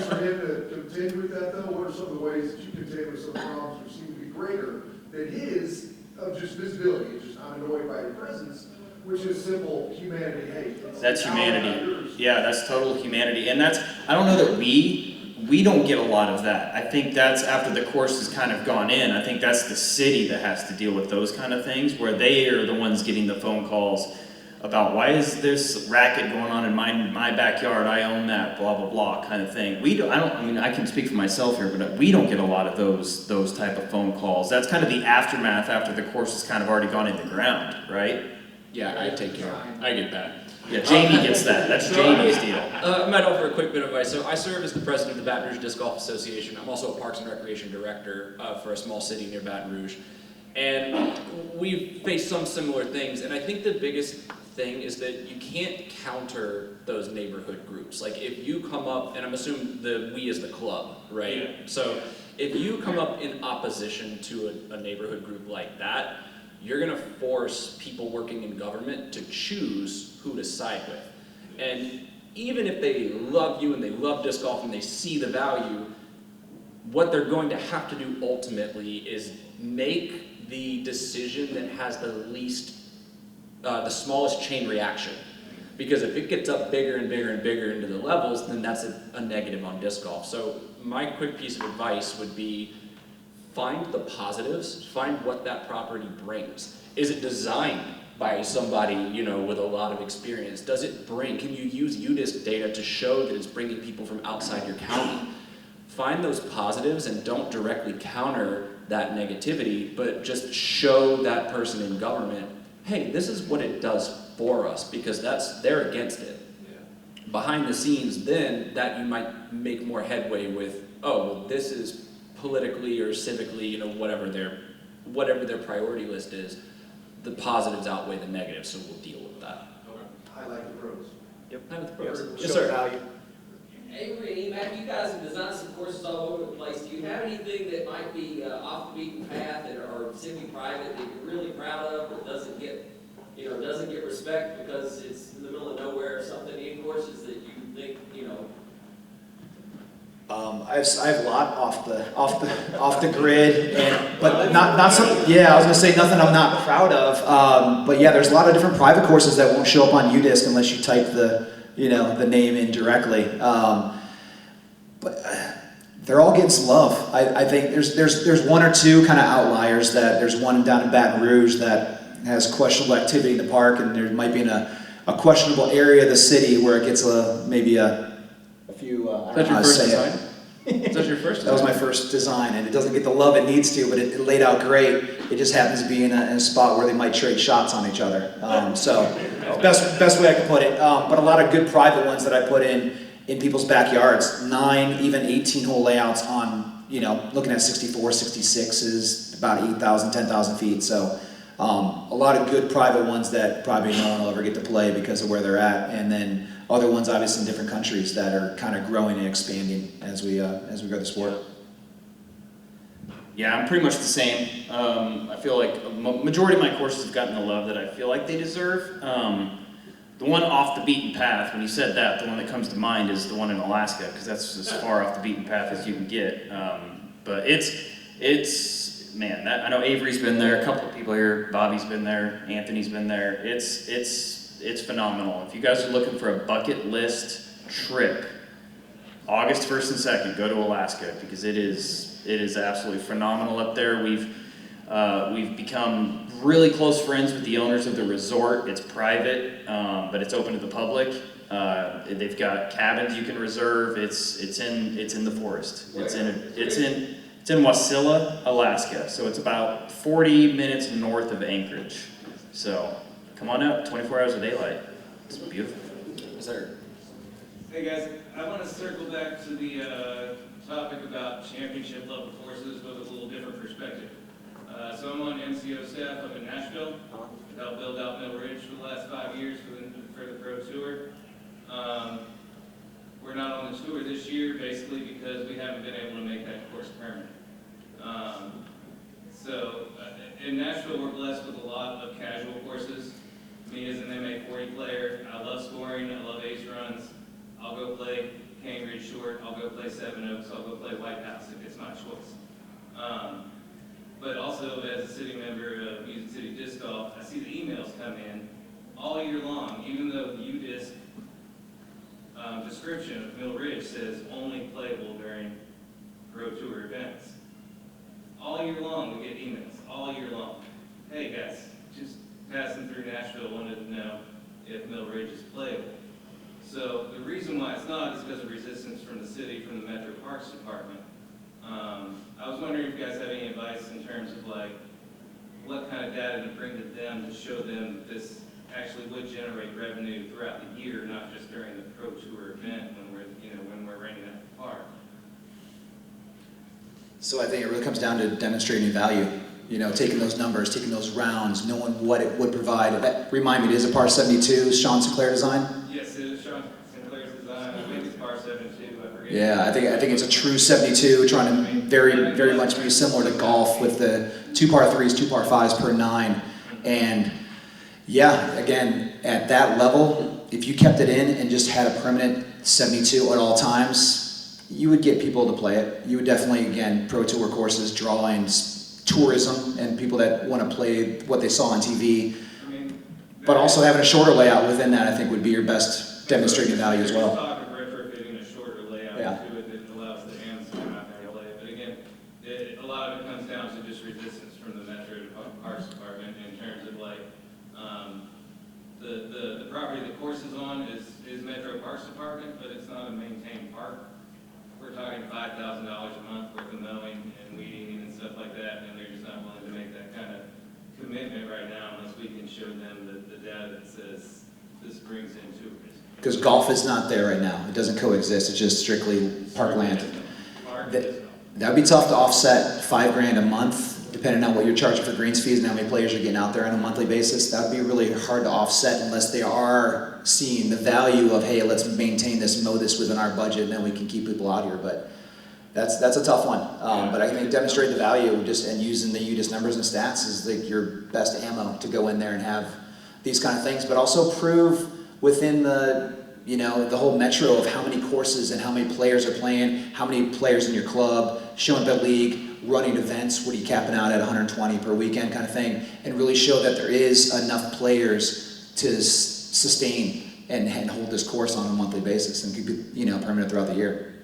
for him to contend with that though, what are some of the ways that you contend with some problems that seem to be greater than his of just visibility, it's just I'm annoyed by your presence, which is simple humanity hate. That's humanity. Yeah, that's total humanity. And that's, I don't know that we don't get a lot of that. I think that's after the course has kind of gone in, I think that's the city that has to deal with those kind of things, where they are the ones getting the phone calls about why is this racket going on in my backyard, I own that, blah, blah, blah, kind of thing. I can speak for myself here, but we don't get a lot of those type of phone calls. That's kind of the aftermath after the course has kind of already gone in the ground, right? Yeah, I take care. I get that. Yeah, Jamie gets that. That's Jamie's deal. I might offer a quick bit of advice. So I serve as the president of the Baton Rouge Disc Golf Association. I'm also a Parks and Recreation director for a small city near Baton Rouge. And we've faced some similar things. And I think the biggest thing is that you can't counter those neighborhood groups. Like if you come up, and I'm assuming we is the club, right? Yeah. So if you come up in opposition to a neighborhood group like that, you're gonna force people working in government to choose who to side with. And even if they love you and they love disc golf and they see the value, what they're going to have to do ultimately is make the decision that has the smallest chain reaction. Because if it gets up bigger and bigger and bigger into the levels, then that's a negative on disc golf. So my quick piece of advice would be find the positives, find what that property brings. Is it designed by somebody, with a lot of experience? Can you use UDisc data to show that it's bringing people from outside your county? Find those positives and don't directly counter that negativity, but just show that person in government, hey, this is what it does for us, because they're against it. Yeah. Behind the scenes, then, that you might make more headway with, this is politically or civically, whatever their priority list is, the positives outweigh the negatives, so we'll deal with that. I like the pros. Have the pros. Show Yes, sir. value. Avery and Emac, you guys have designed some courses all over the place. Do you have anything that might be off the beaten path or semi-private that you're really proud of but doesn't get respect because it's in the middle of nowhere or something? Any courses that you think, I have a lot off the grid, but not some. Yeah, I was gonna say nothing I'm not proud of. But yeah, there's a lot of different private courses that won't show up on UDisc unless you type the name in directly. But they're all getting some love. I think there's one or two kind of outliers. That there's one down in Baton Rouge that has questionable activity in the park, and there might be in a questionable area of the city where it gets maybe a few. Is that your first design? Is that your first design? That was my first design, and it doesn't get the love it needs to, but it laid out great. It just happens to be in a spot where they might trade shots on each other. So best way I could put it. But a lot of good private ones that I put in people's backyards. 9, even 18-hole layouts on, looking at 64, 66s, about 8,000, 10,000 feet. So a lot of good private ones that probably no one will ever get to play because of where they're at. And then other ones obviously in different countries that are kind of growing and expanding as we grow the sport. Yeah, I'm pretty much the same. I feel like a majority of my courses have gotten the love that I feel like they deserve. The one off the beaten path, when you said that, the one that comes to mind is the one in Alaska, because that's as far off the beaten path as you can get. But man, I know Avery's been there, a couple of people here, Bobby's been there, Anthony's been there. It's phenomenal. If you guys are looking for a bucket list trip, August 1st and 2nd, go to Alaska, because it is absolutely phenomenal up there. We've become really close friends with the owners of the resort. It's private, but it's open to the public. They've got cabins you can reserve. It's in the forest. It's in Wasilla, Alaska. So it's about 40 minutes north of Anchorage. So come on up, 24 hours of daylight. It's beautiful. Yes, sir. Hey guys, I want to circle back to the topic about championship level courses with a little different perspective. So I'm on NCO staff up in Nashville. I've helped build out Mill Ridge for the last 5 years for the Pro Tour. We're not on the tour this year basically because we haven't been able to make that course permanent. In Nashville, we're blessed with a lot of casual courses. Me as an MA40 player, I love scoring, I love ace runs. I'll go play Cambridge Short, I'll go play Seven Oaks, I'll go play White House if it's my choice. But also as a city member of Music City Disc Golf, I see the emails come in all year long, even though the UDisc description of Mill Ridge says only playable during Pro Tour events. All year long we get emails, all year long. Hey guys, just passing through Nashville, wanted to know if Mill Ridge is playable. So the reason why it's not is because of resistance from the city, from the Metro Parks Department. I was wondering if you guys have any advice in terms of like what kind of data to bring to them to show them that this actually would generate revenue throughout the year, not just during the Pro Tour event when we're renting out the park. So I think it really comes down to demonstrating value. Taking those numbers, taking those rounds, knowing what it would provide. That remind me, it is a par 72, Sean Sinclair design? Yes, it is Sean Sinclair's design. I think it's par 72. I forget. Yeah, I think it's a true 72, trying to very, very much be similar to golf with the 2 par 3s, 2 par 5s per 9. And yeah, again, at that level, if you kept it in and just had a permanent 72 at all times, you would get people to play it. You would definitely, again, Pro Tour courses, drawing tourism, and people that want to play what they saw on TV. But also having a shorter layout within that, I think, would be your best demonstrating value as well. Talk of retrofitting a shorter layout to it that allows the hands to come out there and play it. But again, a lot of it comes down to just resistance from the Metro Parks Department in terms of like the property the course is on is Metro Parks Department, but it's not a maintained park. We're talking $5,000 a month worth of mowing and weeding and stuff like that, and they're just not willing to make that kind of commitment right now unless we can show them the data that says this brings in tourism. Because golf is not there right now. It doesn't coexist. It's just strictly parkland. That would be tough to offset $5,000 a month, depending on what you're charging for greens fees and how many players you're getting out there on a monthly basis. That would be really hard to offset unless they are seeing the value of, hey, let's maintain this, mow this within our budget, and then we can keep people out here. But that's a tough one. But I think demonstrating the value and using the UDIS numbers and stats is like your best ammo to go in there and have these kind of things, but also prove within the whole metro of how many courses and how many players are playing, how many players in your club, showing the league, running events, what are you capping out at 120 per weekend kind of thing, and really show that there is enough players to sustain and hold this course on a monthly basis and keep it permanent throughout the year.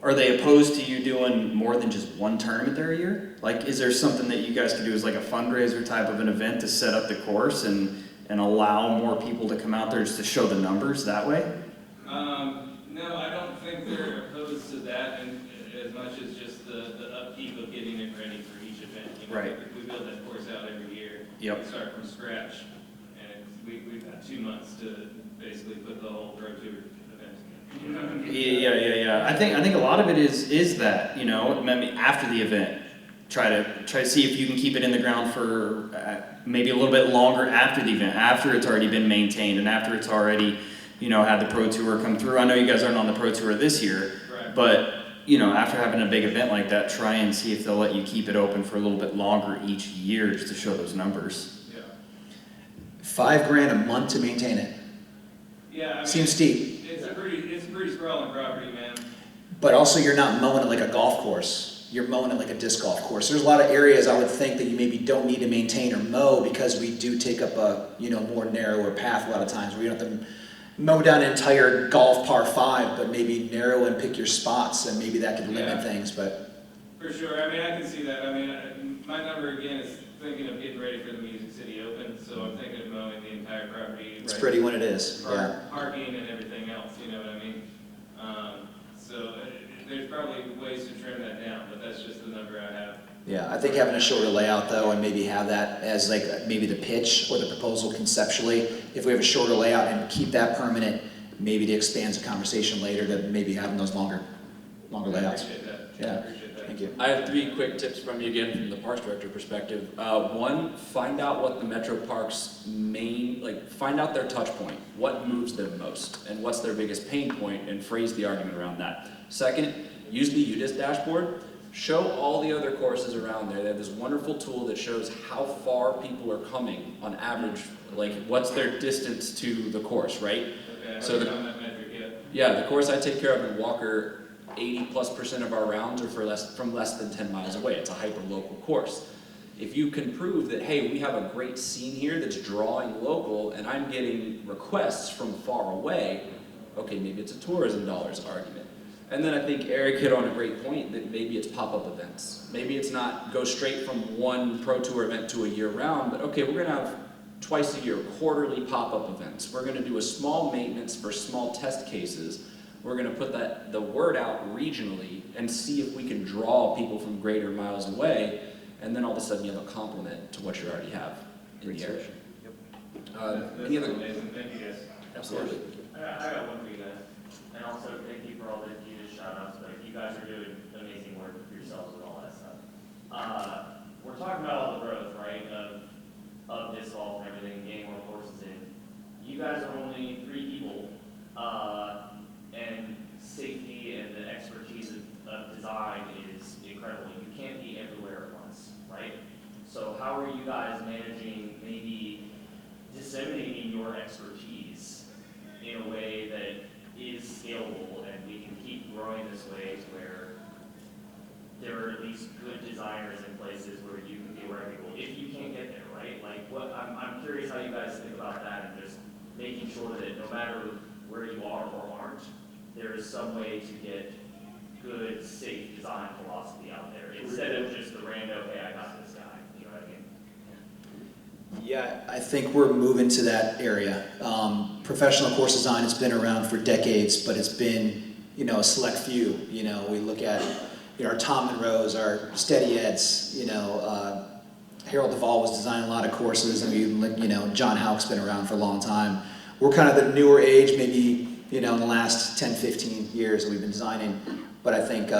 Are they opposed to you doing more than just one tournament there a year? Like, is there something that you guys could do as like a fundraiser type of an event to set up the course and allow more people to come out there just to show the numbers that way? No, I don't think they're opposed to that, and as much as just the upkeep of getting it ready for each event. Right. We build that course out every year. Yep. We start from scratch, and we've got 2 months to basically put the whole Pro Tour event together. Yeah. I think a lot of it is that, maybe after the event, try to see if you can keep it in the ground for maybe a little bit longer after the event, after it's already been maintained and after it's already, had the Pro Tour come through. I know you guys aren't on the Pro Tour this year, Right. but after having a big event like that, try and see if they'll let you keep it open for a little bit longer each year just to show those numbers. Yeah. $5,000 a month to maintain it. Yeah. I mean, Seems steep. It's a pretty sprawling property, man. But also you're not mowing it like a golf course. You're mowing it like a disc golf course. There's a lot of areas I would think that you maybe don't need to maintain or mow because we do take up a more narrower path a lot of times where you don't have to mow down an entire golf par 5, but maybe narrow and pick your spots, and maybe that could limit things, but. For sure, I mean, I can see that. I mean, my number again is thinking of getting ready for the Music City Open, so I'm thinking of mowing the entire property. It's pretty when it is, yeah. Parking and everything else, you know what I mean? So there's probably ways to trim that down, but that's just the number I have. Yeah, I think having a shorter layout though, and maybe have that as like maybe the pitch or the proposal conceptually, if we have a shorter layout and keep that permanent, maybe it expands the conversation later to maybe having those longer layouts. I appreciate that. Yeah. I appreciate that. Thank you. I have 3 quick tips from you again from the Parks Director perspective. 1, find out what the Metro Parks find out their touch point. What moves them most and what's their biggest pain point, and phrase the argument around that. 2nd, use the UDIS dashboard. Show all the other courses around there. They have this wonderful tool that shows how far people are coming on average, like what's their distance to the course, right? Okay, So on that metric yet. Yeah, the course I take care of in Walker, 80+% of our rounds are from less than 10 miles away. It's a hyper-local course. If you can prove that, hey, we have a great scene here that's drawing local, and I'm getting requests from far away, okay, maybe it's a tourism dollars argument. And then I think Eric hit on a great point that maybe it's pop-up events. Maybe it's not go straight from one Pro Tour event to a year-round, but okay, we're gonna have twice a year quarterly pop-up events. We're gonna do a small maintenance for small test cases. We're gonna put the word out regionally and see if we can draw people from greater miles away, and then all of a sudden you have a complement to what you already have in the area. That's Any other? amazing. Thank you guys. Absolutely. I got one for you guys. And also thank you for all the shout outs, but you guys are doing amazing work for yourselves and all that stuff. We're talking about all the growth, right, of disc golf and everything, getting more courses in. You guys are only 3 people, and safety and the expertise of design is incredible. You can't be everywhere at once, right? So how are you guys managing maybe disseminating your expertise in a way that is scalable and we can keep growing this way to where there are at least good designers in places where you can be where people, if you can't get there, right? Like I'm curious how you guys think about that and just making sure that no matter where you are or aren't, there is some way to get good, safe design philosophy out there instead of just the random, hey, I got this guy, you know what I mean? Yeah, I think we're moving to that area. Professional course design has been around for decades, but it's been, a select few. We look at, our Tom Monroe's, our Steady Eds, Harold Duvall was designing a lot of courses, and John Houck's been around for a long time. We're kind of the newer age, maybe, in the last 10, 15 years that we've been designing, but I think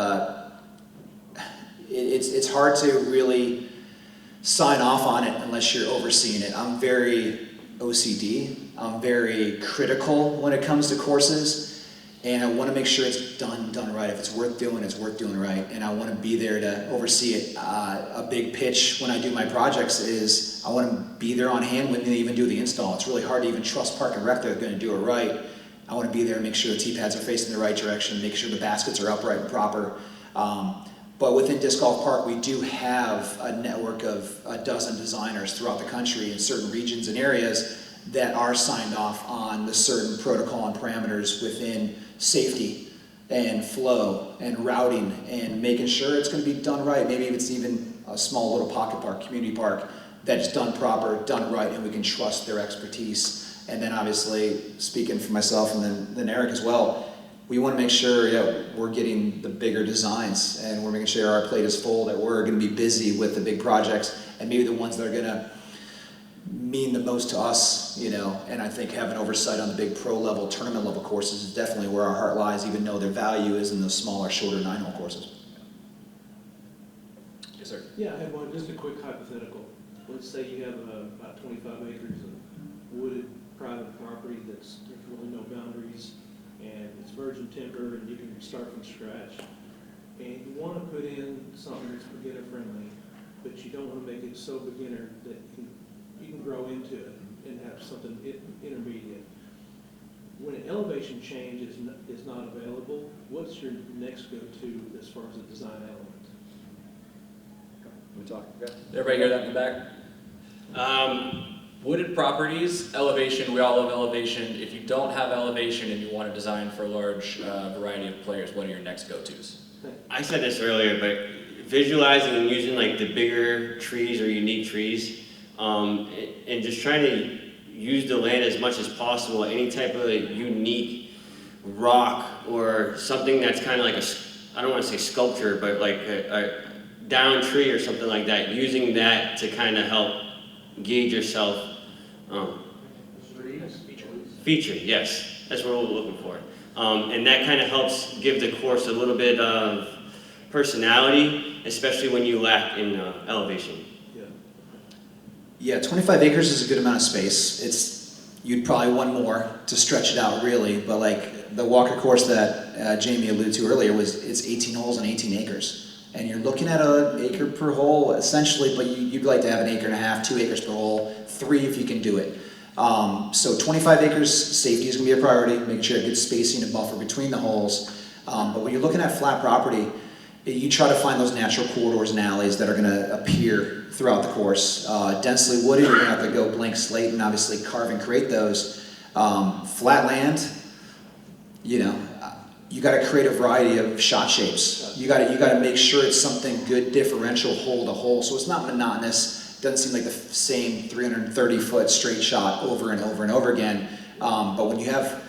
it's hard to really sign off on it unless you're overseeing it. I'm very OCD. I'm very critical when it comes to courses, and I want to make sure it's done right. If it's worth doing right, and I want to be there to oversee it. A big pitch when I do my projects is I want to be there on hand when they even do the install. It's really hard to even trust Park and Rec they're going to do it right. I want to be there and make sure the T-pads are facing the right direction, make sure the baskets are upright and proper. But within Disc Golf Park, we do have a network of a dozen designers throughout the country in certain regions and areas that are signed off on the certain protocol and parameters within safety and flow and routing and making sure it's going to be done right. Maybe if it's even a small little pocket park, community park, that's done proper, done right, and we can trust their expertise. And then obviously, speaking for myself and then Eric as well, we want to make sure we're getting the bigger designs and we're making sure our plate is full, that we're going to be busy with the big projects and maybe the ones that are going to mean the most to us, and I think having oversight on the big pro level, tournament level courses is definitely where our heart lies, even though their value is in the smaller, shorter 9-hole courses. Yes, sir. Yeah, I have one, just a quick hypothetical. Let's say you have about 25 acres of wooded private property there's really no boundaries, and it's virgin timber, and you can start from scratch. And you want to put in something that's beginner friendly, but you don't want to make it so beginner that you can grow into it and have something intermediate. When an elevation change is not available, what's your next go-to as far as a design element? We talk. Okay. Everybody hear that in the back? Wooded properties, elevation, we all love elevation. If you don't have elevation and you want to design for a large variety of players, what are your next go-tos? I said this earlier, but visualizing and using like the bigger trees or unique trees, and just trying to use the land as much as possible. Any type of unique rock or something that's kind of like I don't want to say sculpture, but like a down tree or something like that. Using that to kind of help gauge yourself. Feature, yes, that's what we're looking for. And that kind of helps give the course a little bit of personality, especially when you lack in elevation. Yeah, 25 acres is a good amount of space. You'd probably want more to stretch it out really, but like the Walker course that Jamie alluded to earlier it's 18 holes and 18 acres. And you're looking at an acre per hole essentially, but you'd like to have 1.5 acres, 2 acres per hole, 3 if you can do it. So 25 acres, safety is going to be a priority, making sure you have good spacing and buffer between the holes. But when you're looking at flat property, you try to find those natural corridors and alleys that are going to appear throughout the course. Densely wooded, you're going to have to go blank slate and obviously carve and create those. Flat land, you got to create a variety of shot shapes. You got to make sure it's something good, differential, hole to hole, so it's not monotonous. It doesn't seem like the same 330-foot straight shot over and over and over again. But when you have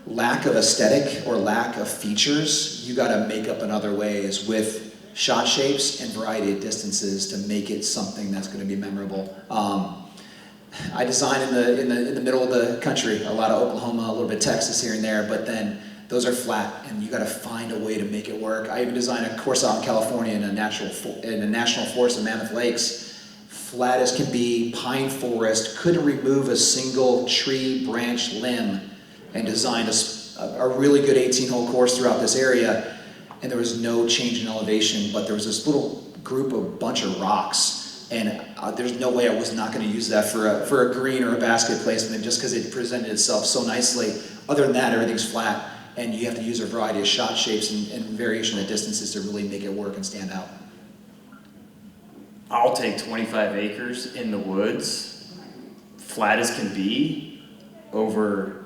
lack of aesthetic or lack of features, you got to make up in other ways with shot shapes and variety of distances to make it something that's going to be memorable. I design in the middle of the country, a lot of Oklahoma, a little bit Texas here and there, but then those are flat, and you got to find a way to make it work. I even designed a course out in California in a national forest in Mammoth Lakes, flat as can be, pine forest, couldn't remove a single tree, branch, limb, and designed a really good 18-hole course throughout this area, and there was no change in elevation, but there was this little group of bunch of rocks, and there's no way I was not going to use that for a green or a basket placement just because it presented itself so nicely. Other than that, everything's flat. And you have to use a variety of shot shapes and variation of distances to really make it work and stand out. I'll take 25 acres in the woods, flat as can be, over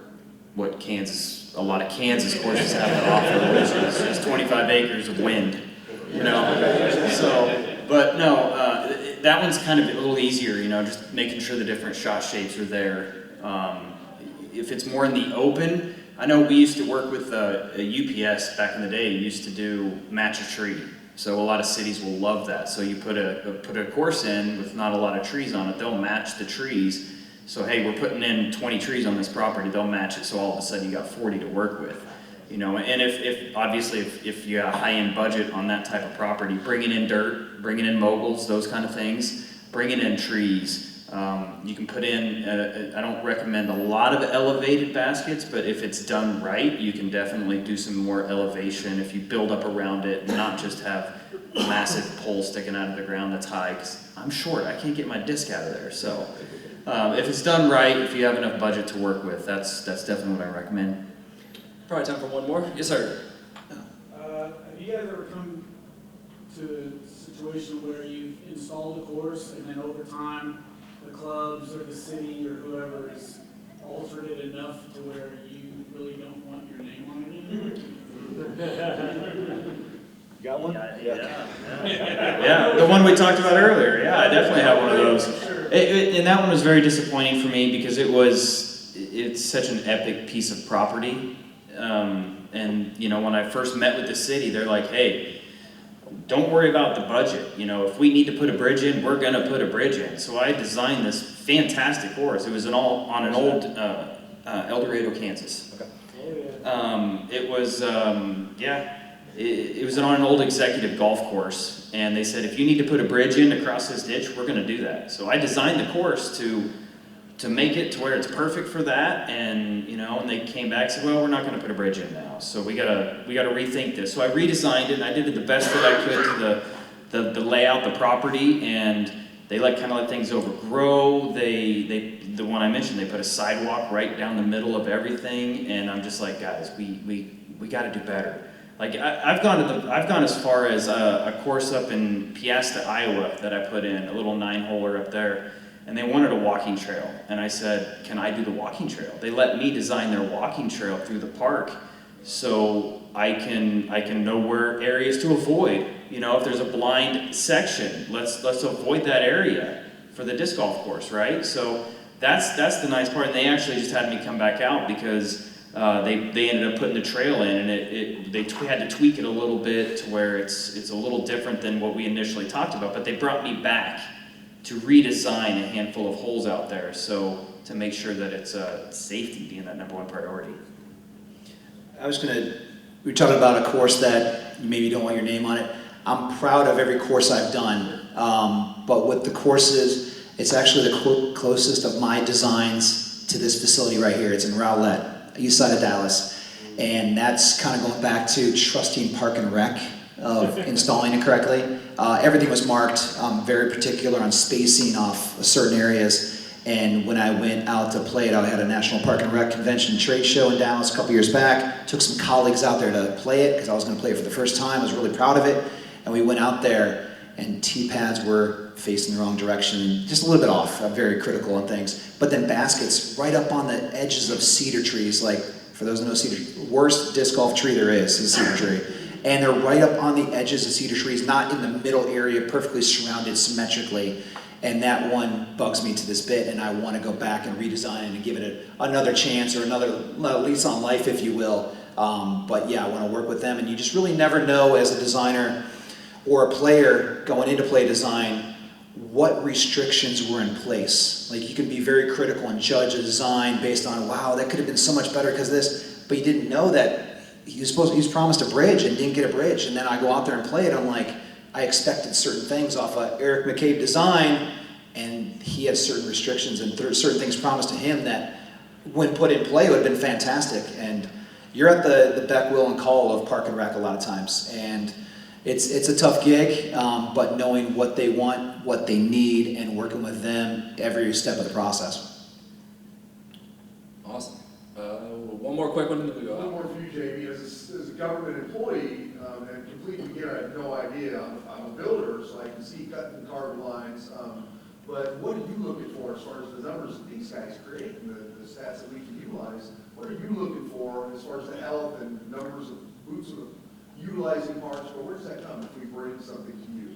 what a lot of Kansas courses have to offer, which is 25 acres of wind, So, but no, that one's kind of a little easier, just making sure the different shot shapes are there. If it's more in the open, I know we used to work with a UPS back in the day, used to do match a tree. So a lot of cities will love that. So you put a course in with not a lot of trees on it, they'll match the trees. So hey, we're putting in 20 trees on this property, they'll match it, so all of a sudden you got 40 to work with. And if you got a high-end budget on that type of property, bringing in dirt, bringing in moguls, those kind of things, bringing in trees. You can put in, I don't recommend a lot of elevated baskets, but if it's done right, you can definitely do some more elevation if you build up around it and not just have a massive pole sticking out of the ground that's high, because I'm short, I can't get my disc out of there. So if it's done right, if you have enough budget to work with, that's definitely what I recommend. Probably time for one more. Yes, sir. Have you guys ever come to a situation where you've installed a course and then over time the clubs or the city or whoever has altered it enough to where you really don't want your name on it anymore? Got one? Yeah, the one we talked about earlier. Yeah, I definitely have one of those. And that one was very disappointing for me because it's such an epic piece of property. And when I first met with the city, they're like, hey, don't worry about the budget. If we need to put a bridge in, we're going to put a bridge in. So I designed this fantastic course. It was on an old El Dorado, Kansas. Okay. It was, it was on an old executive golf course. And they said, if you need to put a bridge in across this ditch, we're going to do that. So I designed the course to make it to where it's perfect for that, and and they came back and said, well, we're not going to put a bridge in now, so we gotta rethink this. So I redesigned it, and I did it the best that I could to the layout, the property, and they kind of let things overgrow. The one I mentioned, they put a sidewalk right down the middle of everything, and I'm just like, guys, we got to do better. I've gone as far as a course up in Piasta, Iowa that I put in, a little 9-holer up there. and they wanted a walking trail. And I said, can I do the walking trail? They let me design their walking trail through the park, so I can know where areas to avoid. You know, if there's a blind section, let's avoid that area for the disc golf course, right? So that's the nice part. And they actually just had me come back out because they ended up putting the trail in, and they had to tweak it a little bit to where it's a little different than what we initially talked about. But they brought me back to redesign a handful of holes out there, so to make sure that it's safety being that number one priority. We were talking about a course that you maybe don't want your name on it. I'm proud of every course I've done, but with the courses, it's actually the closest of my designs to this facility right here. It's in Rowlett, east side of Dallas, and that's kind of going back to trusting Park and Rec of installing it correctly. Everything was marked. I'm very particular on spacing off certain areas. And when I went out to play it, I had a National Park and Rec Convention trade show in Dallas a couple years back. Took some colleagues out there to play it because I was going to play it for the first time. I was really proud of it. And we went out there, and tee pads were facing the wrong direction, just a little bit off. I'm very critical on things. But then baskets right up on the edges of cedar trees. Like, for those who know cedar, worst disc golf tree there is a cedar tree. And they're right up on the edges of cedar trees, not in the middle area, perfectly surrounded symmetrically. And that one bugs me to this bit, and I want to go back and redesign it and give it another chance or another lease on life, if you will. But yeah, I want to work with them, and you just really never know as a designer or a player going into play design what restrictions were in place. Like, you can be very critical and judge a design based on, wow, that could have been so much better because of this, but you didn't know that he was promised a bridge and didn't get a bridge. And then I go out there and play it, I'm like, I expected certain things off of Eric McCabe design, and he had certain restrictions and certain things promised to him that, when put in play, would have been fantastic. And you're at the beck, will, and call of Park and Rec a lot of times, and it's a tough gig, but knowing what they want, what they need, and working with them every step of the process. Awesome. One more quick one, and then we go One out. more for you, Jamie. As a government employee, and complete beginner, I have no idea. I'm a builder, so I can see cut and carved lines. But what are you looking for as far as the numbers that these guys create and the stats that we can utilize? What are you looking for as far as the health and numbers of boots of utilizing parts? But where does that come if we bring something to you?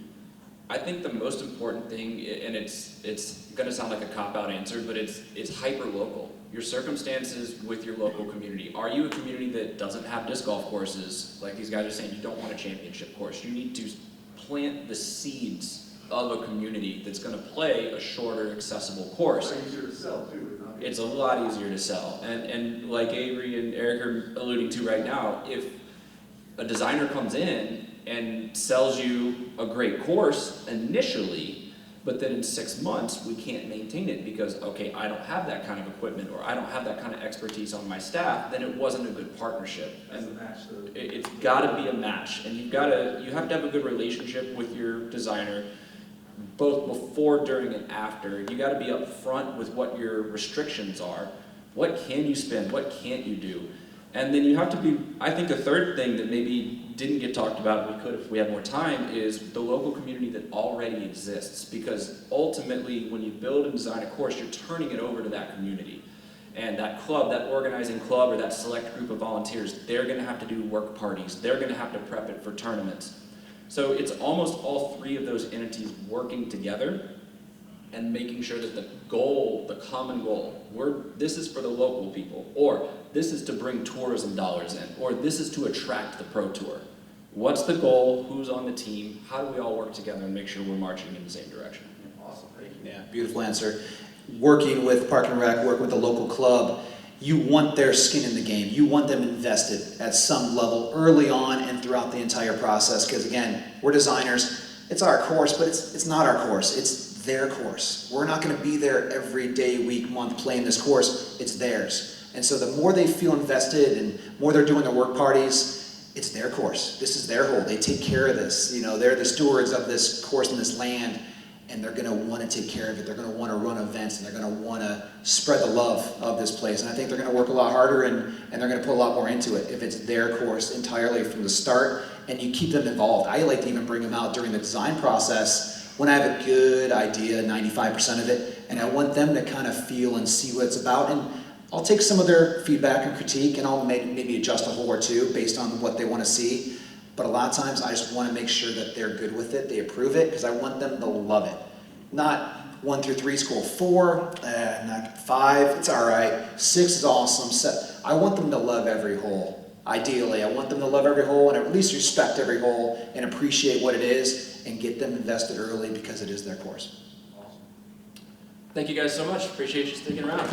I think the most important thing, and it's going to sound like a cop-out answer, but it's hyper-local. Your circumstances with your local community. Are you a community that doesn't have disc golf courses? Like these guys are saying, you don't want a championship course. You need to plant the seeds of a community that's going to play a shorter, accessible course. It's easier to sell too. It's a lot easier to sell. And like Avery and Eric are alluding to right now, if a designer comes in and sells you a great course initially, but then in 6 months we can't maintain it because, okay, I don't have that kind of equipment or I don't have that kind of expertise on my staff, then it wasn't a good partnership. And it's got to be a match, and you have to have a good relationship with your designer, both before, during, and after. You got to be upfront with what your restrictions are. What can you spend? What can't you do? And then you have to be, I think a third thing that maybe didn't get talked about, we could if we had more time, is the local community that already exists. Because ultimately, when you build and design a course, you're turning it over to that community. And that club, that organizing club, or that select group of volunteers, they're gonna have to do work parties. They're gonna have to prep it for tournaments. So it's almost all three of those entities working together and making sure that the goal, the common goal, this is for the local people, or this is to bring tourism dollars in, or this is to attract the pro tour. What's the goal? Who's on the team? How do we all work together and make sure we're marching in the same direction? Awesome, thank you. Yeah, beautiful answer. Working with Park and Rec, working with the local club, you want their skin in the game. You want them invested at some level early on and throughout the entire process. Because again, we're designers. It's our course, but it's not our course. It's their course. We're not going to be there every day, week, month playing this course. It's theirs. And so the more they feel invested and more they're doing their work parties, it's their course. This is their hole. They take care of this. You know, they're the stewards of this course and this land, and they're going to want to take care of it. They're going to want to run events, and they're going to want to spread the love of this place. And I think they're going to work a lot harder, and they're going to put a lot more into it if it's their course entirely from the start, and you keep them involved. I like to even bring them out during the design process when I have a good idea, 95% of it, and I want them to kind of feel and see what it's about. And I'll take some of their feedback and critique, and I'll maybe adjust a hole or two based on what they want to see. But a lot of times I just want to make sure that they're good with it, they approve it, because I want them to love it. Not 1 through 3 is cool, 4, not 5, it's all right, 6 is awesome. I want them to love every hole. Ideally, I want them to love every hole and at least respect every hole and appreciate what it is and get them invested early because it is their course. Thank you guys so much. Appreciate you sticking around.